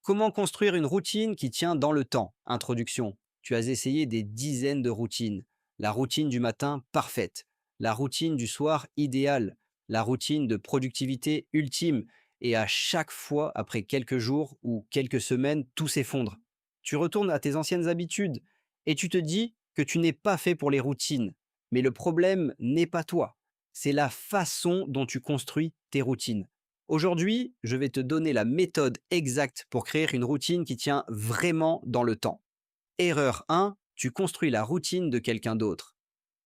Comment construire une routine qui tient dans le temps? Introduction. Tu as essayé des dizaines de routines. La routine du matin, parfaite. La routine du soir, idéale. La routine de productivité, ultime. Et à chaque fois, après quelques jours ou quelques semaines, tout s'effondre. Tu retournes à tes anciennes habitudes et tu te dis que tu n'es pas fait pour les routines. Mais le problème n'est pas toi. C'est la façon dont tu construis tes routines. Aujourd'hui, je vais te donner la méthode exacte pour créer une routine qui tient vraiment dans le temps. Erreur 1, tu construis la routine de quelqu'un d'autre.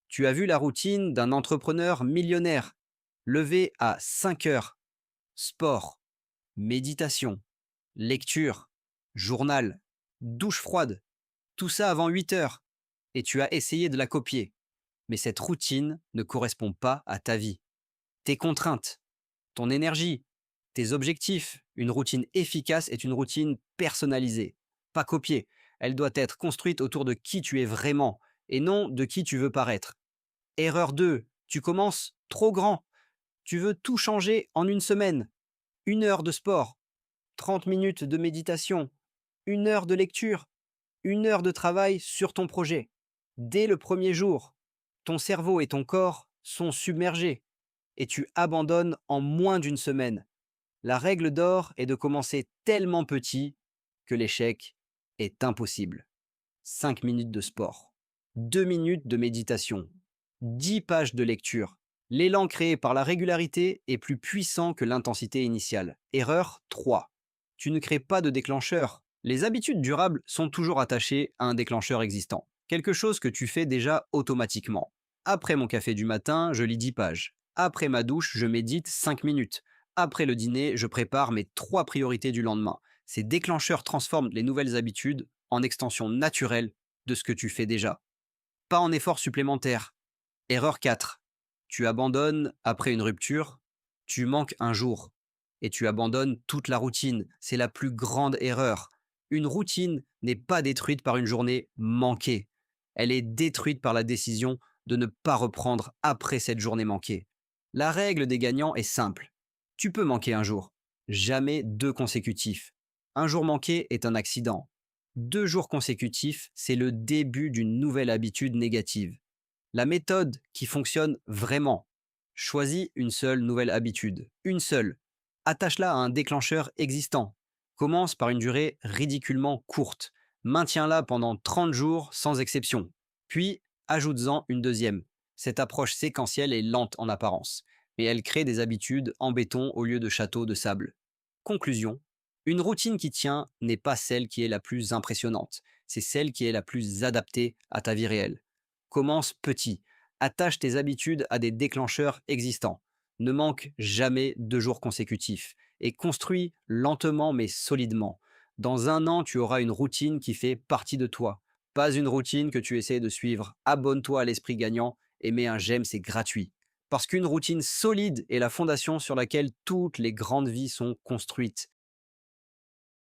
Tu as vu la routine d'un entrepreneur millionnaire. Lever à 5 heures, sport, méditation, lecture, journal, douche froide, tout ça avant 8 heures. Et tu as essayé de la copier. Mais cette routine ne correspond pas à ta vie. Tes contraintes, ton énergie, tes objectifs. Une routine efficace est une routine personnalisée, pas copiée. Elle doit être construite autour de qui tu es vraiment et non de qui tu veux paraître. Erreur 2, tu commences trop grand. Tu veux tout changer en une semaine. 1 heure de sport, 30 minutes de méditation, 1 heure de lecture, 1 heure de travail sur ton projet. Dès le premier jour, ton cerveau et ton corps sont submergés et tu abandonnes en moins d'une semaine. La règle d'or est de commencer tellement petit que l'échec est impossible. 5 minutes de sport, 2 minutes de méditation, 10 pages de lecture. L'élan créé par la régularité est plus puissant que l'intensité initiale. Erreur 3. Tu ne crées pas de déclencheur. Les habitudes durables sont toujours attachées à un déclencheur existant. Quelque chose que tu fais déjà automatiquement. Après mon café du matin, je lis 10 pages. Après ma douche, je médite 5 minutes. Après le dîner, je prépare mes 3 priorités du lendemain. Ces déclencheurs transforment les nouvelles habitudes en extension naturelle de ce que tu fais déjà. Pas en effort supplémentaire. Erreur 4. Tu abandonnes après une rupture, tu manques un jour et tu abandonnes toute la routine. C'est la plus grande erreur. Une routine n'est pas détruite par une journée manquée. Elle est détruite par la décision de ne pas reprendre après cette journée manquée. La règle des gagnants est simple. Tu peux manquer un jour, jamais 2 consécutifs. Un jour manqué est un accident. 2 jours consécutifs, c'est le début d'une nouvelle habitude négative. La méthode qui fonctionne vraiment. Choisis une seule nouvelle habitude. Une seule. Attache-la à un déclencheur existant. Commence par une durée ridiculement courte. Maintiens-la pendant 30 jours sans exception. Puis, ajoute-en une deuxième. Cette approche séquentielle est lente en apparence, mais elle crée des habitudes en béton au lieu de châteaux de sable. Conclusion. Une routine qui tient n'est pas celle qui est la plus impressionnante, c'est celle qui est la plus adaptée à ta vie réelle. Commence petit. Attache tes habitudes à des déclencheurs existants. Ne manque jamais 2 jours consécutifs. Et construis lentement mais solidement. Dans un an, tu auras une routine qui fait partie de toi. Pas une routine que tu essaies de suivre. Abonne-toi à l'esprit gagnant et mets un j'aime, c'est gratuit. Parce qu'une routine solide est la fondation sur laquelle toutes les grandes vies sont construites.